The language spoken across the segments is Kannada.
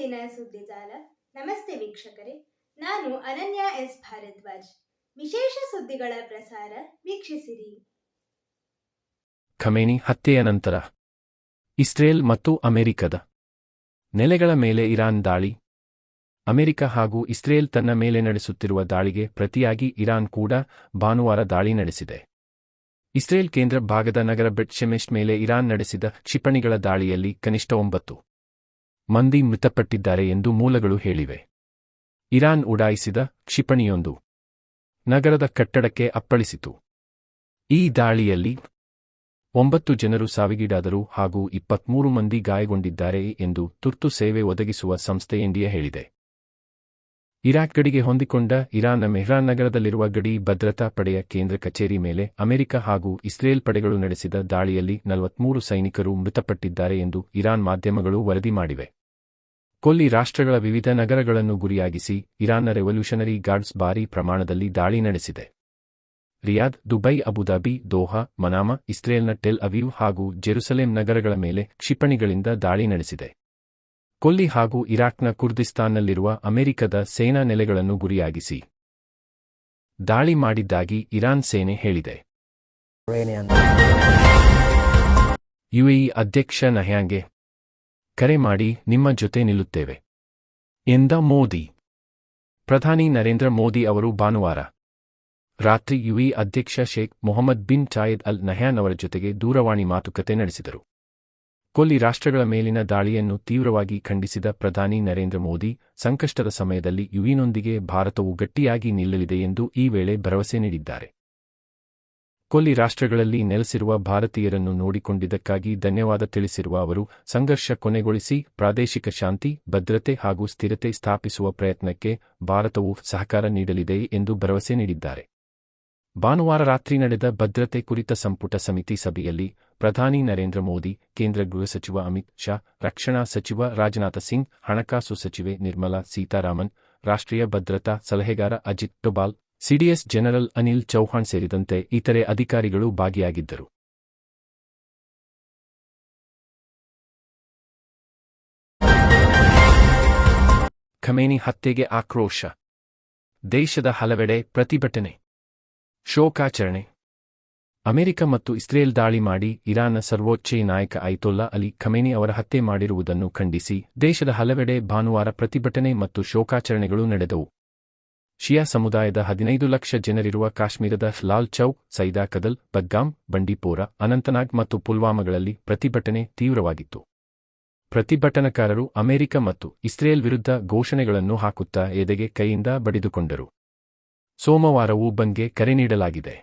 ದೈನಂದಿನ ಸುದ್ದಿಜಾಲ. ನಮಸ್ತೆ ವೀಕ್ಷಕರೇ, ನಾನು ಅನನ್ಯ ಎಸ್ ಭಾರದ್ವಾಜ್. ವಿಶೇಷ ಸುದ್ದಿಗಳ ಪ್ರಸಾರ ವೀಕ್ಷಿಸಿರಿ. ಖಮೇನಿ ಹತ್ಯೆಯ ನಂತರ ಇಸ್ರೇಲ್ ಮತ್ತು ಅಮೆರಿಕದ ನೆಲೆಗಳ ಮೇಲೆ ಇರಾನ್ ದಾಳಿ. ಅಮೆರಿಕ ಹಾಗೂ ಇಸ್ರೇಲ್ ತನ್ನ ಮೇಲೆ ನಡೆಸುತ್ತಿರುವ ದಾಳಿಗೆ ಪ್ರತಿಯಾಗಿ ಇರಾನ್ ಕೂಡ ಭಾನುವಾರ ದಾಳಿ ನಡೆಸಿದೆ. ಇಸ್ರೇಲ್ ಕೇಂದ್ರ ಭಾಗದ ನಗರ ಬೆಟ್ ಶೆಮೆಶ್ ಮೇಲೆ ಇರಾನ್ ನಡೆಸಿದ ಕ್ಷಿಪಣಿಗಳ ದಾಳಿಯಲ್ಲಿ ಕನಿಷ್ಠ 9 ಮಂದಿ ಮೃತಪಟ್ಟಿದ್ದಾರೆ ಎಂದು ಮೂಲಗಳು ಹೇಳಿವೆ. ಇರಾನ್ ಉಡಾಯಿಸಿದ ಕ್ಷಿಪಣಿಯೊಂದು ನಗರದ ಕಟ್ಟಡಕ್ಕೆ ಅಪ್ಪಳಿಸಿತು. ಈ ದಾಳಿಯಲ್ಲಿ 9 ಜನರು ಸಾವಿಗೀಡಾದರು ಹಾಗೂ 23 ಮಂದಿ ಗಾಯಗೊಂಡಿದ್ದಾರೆ ಎಂದು ತುರ್ತು ಸೇವೆ ಒದಗಿಸುವ ಸಂಸ್ಥೆ ಇಂಡಿಯಾ ಹೇಳಿದೆ. ಇರಾಕ್ ಗಡಿಗೆ ಹೊಂದಿಕೊಂಡ ಇರಾನ್ನ ಮೆಹ್ರಾನ್ ನಗರದಲ್ಲಿರುವ ಗಡಿ ಭದ್ರತಾ ಪಡೆಯ ಕೇಂದ್ರ ಕಚೇರಿ ಮೇಲೆ ಅಮೆರಿಕ ಹಾಗೂ ಇಸ್ರೇಲ್ ಪಡೆಗಳು ನಡೆಸಿದ ದಾಳಿಯಲ್ಲಿ 43 ಸೈನಿಕರು ಮೃತಪಟ್ಟಿದ್ದಾರೆ ಎಂದು ಇರಾನ್ ಮಾಧ್ಯಮಗಳು ವರದಿ ಮಾಡಿವೆ. ಕೊಲ್ಲಿ ರಾಷ್ಟ್ರಗಳ ವಿವಿಧ ನಗರಗಳನ್ನು ಗುರಿಯಾಗಿಸಿ ಇರಾನ್ನ ರೆವಲ್ಯೂಷನರಿ ಗಾರ್ಡ್ಸ್ ಭಾರೀ ಪ್ರಮಾಣದಲ್ಲಿ ದಾಳಿ ನಡೆಸಿದೆ. Riyadh, Dubai, Abu Dhabi, Doha, Manama, ಇಸ್ರೇಲ್ನ tell Aviv ಹಾಗೂ ಜೆರುಸಲೇಂ ನಗರಗಳ ಮೇಲೆ ಕ್ಷಿಪಣಿಗಳಿಂದ ದಾಳಿ ನಡೆಸಿದೆ. ಕೊಲ್ಲಿ ಹಾಗೂ ಇರಾಕ್ನ ಕುರ್ದಿಸ್ತಾನ್ನಲ್ಲಿರುವ ಅಮೆರಿಕದ ಸೇನಾ ನೆಲೆಗಳನ್ನು ಗುರಿಯಾಗಿಸಿ ದಾಳಿ ಮಾಡಿದ್ದಾಗಿ ಇರಾನ್ ಸೇನೆ ಹೇಳಿದೆ. ಯುಎಇ ಅಧ್ಯಕ್ಷ ನಹ್ಯಾಂಗೆ ಕರೆ ಮಾಡಿ ನಿಮ್ಮ ಜೊತೆ ನಿಲ್ಲುತ್ತೇವೆ ಎಂದ ಮೋದಿ. ಪ್ರಧಾನಿ ನರೇಂದ್ರ ಮೋದಿ ಅವರು ಭಾನುವಾರ ರಾತ್ರಿ ಯುಎಇ ಅಧ್ಯಕ್ಷ Sheikh Mohammed bin ಚಾಯೆದ್ Al Nahyan ಅವರ ಜೊತೆಗೆ ದೂರವಾಣಿ ಮಾತುಕತೆ ನಡೆಸಿದರು. ಕೊಲ್ಲಿ ರಾಷ್ಟ್ರಗಳ ಮೇಲಿನ ದಾಳಿಯನ್ನು ತೀವ್ರವಾಗಿ ಖಂಡಿಸಿದ ಪ್ರಧಾನಿ ನರೇಂದ್ರ ಮೋದಿ, ಸಂಕಷ್ಟದ ಸಮಯದಲ್ಲಿ ಯುಎಇನೊಂದಿಗೆ ಭಾರತವು ಗಟ್ಟಿಯಾಗಿ ನಿಲ್ಲಲಿದೆ ಎಂದು ಈ ವೇಳೆ ಭರವಸೆ ನೀಡಿದ್ದಾರೆ. ಕೊಲ್ಲಿ ರಾಷ್ಟ್ರಗಳಲ್ಲಿ ನೆಲೆಸಿರುವ ಭಾರತೀಯರನ್ನು ನೋಡಿಕೊಂಡಿದ್ದಕ್ಕಾಗಿ ಧನ್ಯವಾದ ತಿಳಿಸಿರುವ ಅವರು, ಸಂಘರ್ಷ ಕೊನೆಗೊಳಿಸಿ ಪ್ರಾದೇಶಿಕ ಶಾಂತಿ, ಭದ್ರತೆ ಹಾಗೂ ಸ್ಥಿರತೆ ಸ್ಥಾಪಿಸುವ ಪ್ರಯತ್ನಕ್ಕೆ ಭಾರತವು ಸಹಕಾರ ನೀಡಲಿದೆ ಎಂದು ಭರವಸೆ ನೀಡಿದ್ದಾರೆ. ಭಾನುವಾರ ರಾತ್ರಿ ನಡೆದ ಭದ್ರತೆ ಕುರಿತ ಸಂಪುಟ ಸಮಿತಿ ಸಭೆಯಲ್ಲಿ ಪ್ರಧಾನಿ ನರೇಂದ್ರ ಮೋದಿ, ಕೇಂದ್ರ ಗೃಹ ಸಚಿವ ಅಮಿತ್ ಶಾ, ರಕ್ಷಣಾ ಸಚಿವ ರಾಜನಾಥ ಸಿಂಗ್, ಹಣಕಾಸು ಸಚಿವೆ ನಿರ್ಮಲಾ ಸೀತಾರಾಮನ್, ರಾಷ್ಟ್ರೀಯ ಭದ್ರತಾ ಸಲಹೆಗಾರ ಅಜಿತ್ ಡೋಭಾಲ್, ಸಿಡಿಎಸ್ ಜನರಲ್ ಅನಿಲ್ ಚೌಹಾಣ್ ಸೇರಿದಂತೆ ಇತರೆ ಅಧಿಕಾರಿಗಳು ಭಾಗಿಯಾಗಿದ್ದರು. ಖಮೇನಿ ಹತ್ಯೆಗೆ ಆಕ್ರೋಶ. ದೇಶದ ಹಲವೆಡೆ ಪ್ರತಿಭಟನೆ, ಶೋಕಾಚರಣೆ. ಅಮೆರಿಕ ಮತ್ತು ಇಸ್ರೇಲ್ ದಾಳಿ ಮಾಡಿ ಇರಾನ್ನ ಸರ್ವೋಚ್ಚ ನಾಯಕ ಅಯತೊಲ್ಲಾ ಅಲಿ ಖಮೇನಿ ಅವರ ಹತ್ಯೆ ಮಾಡಿರುವುದನ್ನು ಖಂಡಿಸಿ ದೇಶದ ಹಲವೆಡೆ ಭಾನುವಾರ ಪ್ರತಿಭಟನೆ ಮತ್ತು ಶೋಕಾಚರಣೆಗಳು ನಡೆದವು. ಶಿಯಾ ಸಮುದಾಯದ 15 ಲಕ್ಷ ಜನರಿರುವ ಕಾಶ್ಮೀರದ ಲಾಲ್ ಚೌಕ್, ಸೈದಾ ಕದಲ್, ಬದ್ಗಾಮ್, ಬಂಡಿಪೋರ, ಅನಂತನಾಗ್ ಮತ್ತು ಪುಲ್ವಾಮಾಗಳಲ್ಲಿ ಪ್ರತಿಭಟನೆ ತೀವ್ರವಾಗಿತ್ತು. ಪ್ರತಿಭಟನಾಕಾರರು ಅಮೆರಿಕ ಮತ್ತು ಇಸ್ರೇಲ್ ವಿರುದ್ಧ ಘೋಷಣೆಗಳನ್ನು ಹಾಕುತ್ತಾ ಎದೆಗೆ ಕೈಯಿಂದ ಬಡಿದುಕೊಂಡರು. ಸೋಮವಾರವೂ ಬಂದ್ಗೆ ಕರೆ ನೀಡಲಾಗಿದೆ.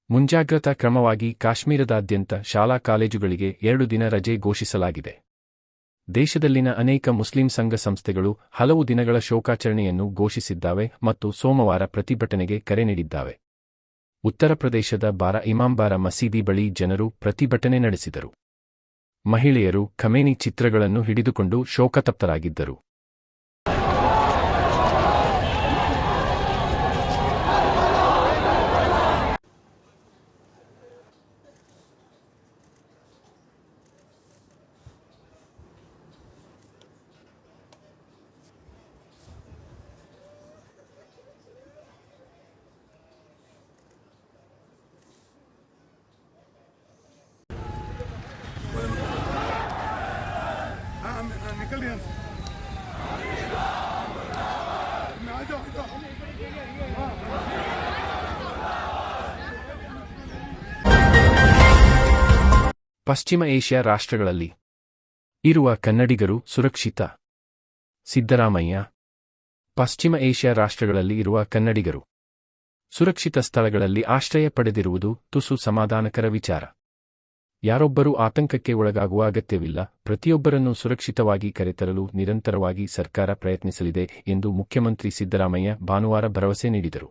ಮುಂಜಾಗ್ರತಾ ಕ್ರಮವಾಗಿ ಕಾಶ್ಮೀರದಾದ್ಯಂತ ಶಾಲಾ ಕಾಲೇಜುಗಳಿಗೆ 2 ದಿನ ರಜೆ ಘೋಷಿಸಲಾಗಿದೆ. ದೇಶದಲ್ಲಿನ ಅನೇಕ ಮುಸ್ಲಿಂ ಸಂಘ ಸಂಸ್ಥೆಗಳು ಹಲವು ದಿನಗಳ ಶೋಕಾಚರಣೆಯನ್ನು ಘೋಷಿಸಿದ್ದಾವೆ ಮತ್ತು ಸೋಮವಾರ ಪ್ರತಿಭಟನೆಗೆ ಕರೆ ನೀಡಿದ್ದಾವೆ. ಉತ್ತರ ಪ್ರದೇಶದ ಬಾರಾ ಇಮಾಂಬಾರ ಮಸೀದಿ ಬಳಿ ಜನರು ಪ್ರತಿಭಟನೆ ನಡೆಸಿದರು. ಮಹಿಳೆಯರು ಖಮೇನಿ ಚಿತ್ರಗಳನ್ನು ಹಿಡಿದುಕೊಂಡು ಶೋಕತಪ್ತರಾಗಿದ್ದರು. ಪಶ್ಚಿಮ ಏಷ್ಯಾ ರಾಷ್ಟ್ರಗಳಲ್ಲಿ ಇರುವ ಕನ್ನಡಿಗರು ಸುರಕ್ಷಿತ. ಸಿದ್ದರಾಮಯ್ಯ. ಪಶ್ಚಿಮ ಏಷ್ಯಾ ರಾಷ್ಟ್ರಗಳಲ್ಲಿ ಇರುವ ಕನ್ನಡಿಗರು ಸುರಕ್ಷಿತ ಸ್ಥಳಗಳಲ್ಲಿ ಆಶ್ರಯ ಪಡೆದಿರುವುದು ತುಸು ಸಮಾಧಾನಕರ ವಿಚಾರ. ಯಾರೊಬ್ಬರೂ ಆತಂಕಕ್ಕೆ ಒಳಗಾಗುವ ಅಗತ್ಯವಿಲ್ಲ. ಪ್ರತಿಯೊಬ್ಬರನ್ನು ಸುರಕ್ಷಿತವಾಗಿ ಕರೆತರಲು ನಿರಂತರವಾಗಿ ಸರ್ಕಾರ ಪ್ರಯತ್ನಿಸಲಿದೆ ಎಂದು ಮುಖ್ಯಮಂತ್ರಿ ಸಿದ್ದರಾಮಯ್ಯ ಭಾನುವಾರ ಭರವಸೆ ನೀಡಿದರು.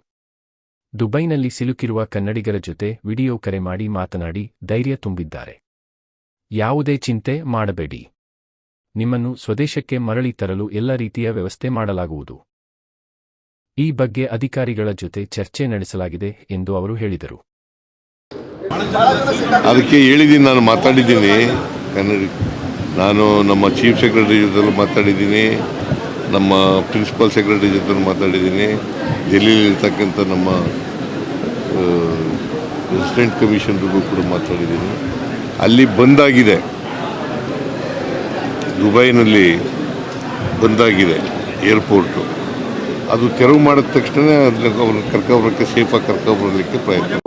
ದುಬೈನಲ್ಲಿ ಸಿಲುಕಿರುವ ಕನ್ನಡಿಗರ ಜೊತೆ ವಿಡಿಯೋ ಕರೆ ಮಾಡಿ ಮಾತನಾಡಿ ಧೈರ್ಯ ತುಂಬಿದ್ದಾರೆ. ಯಾವುದೇ ಚಿಂತೆ ಮಾಡಬೇಡಿ, ನಿಮ್ಮನ್ನು ಸ್ವದೇಶಕ್ಕೆ ಮರಳಿ ತರಲು ಎಲ್ಲ ರೀತಿಯ ವ್ಯವಸ್ಥೆ ಮಾಡಲಾಗುವುದು. ಈ ಬಗ್ಗೆ ಅಧಿಕಾರಿಗಳ ಜೊತೆ ಚರ್ಚೆ ನಡೆಸಲಾಗಿದೆ ಎಂದು ಅವರು ಹೇಳಿದರು. ಅದಕ್ಕೆ ಹೇಳಿದ್ದೀನಿ, ನಾನು ಮಾತಾಡಿದ್ದೀನಿ ಕನ್ನಡ ನಾನು ನಮ್ಮ ಚೀಫ್ ಸೆಕ್ರೆಟರಿ ಜೊತೆ ಮಾತಾಡಿದ್ದೀನಿ, ನಮ್ಮ ಪ್ರಿನ್ಸಿಪಲ್ ಸೆಕ್ರೆಟರಿ ಜೊತೆ ಮಾತಾಡಿದ್ದೀನಿ, ಡೆಲ್ಲಿಲಿರ್ತಕ್ಕಂಥ ನಮ್ಮ ರೆಸಿಡೆಂಟ್ ಕಮಿಷನರ್ಗೂ ಕೂಡ ಮಾತಾಡಿದ್ದೀನಿ. ಅಲ್ಲಿ ಬಂದಾಗಿದೆ, ದುಬೈನಲ್ಲಿ ಬಂದಾಗಿದೆ ಏರ್ಪೋರ್ಟು. ಅದು ತೆರವು ಮಾಡಿದ ತಕ್ಷಣ ಅವ್ರನ್ನ ಕರ್ಕೊಬರೋಕ್ಕೆ ಸೇಫಾಗಿ ಕರ್ಕೊಬರಲಿಕ್ಕೆ ಪ್ರಯತ್ನ.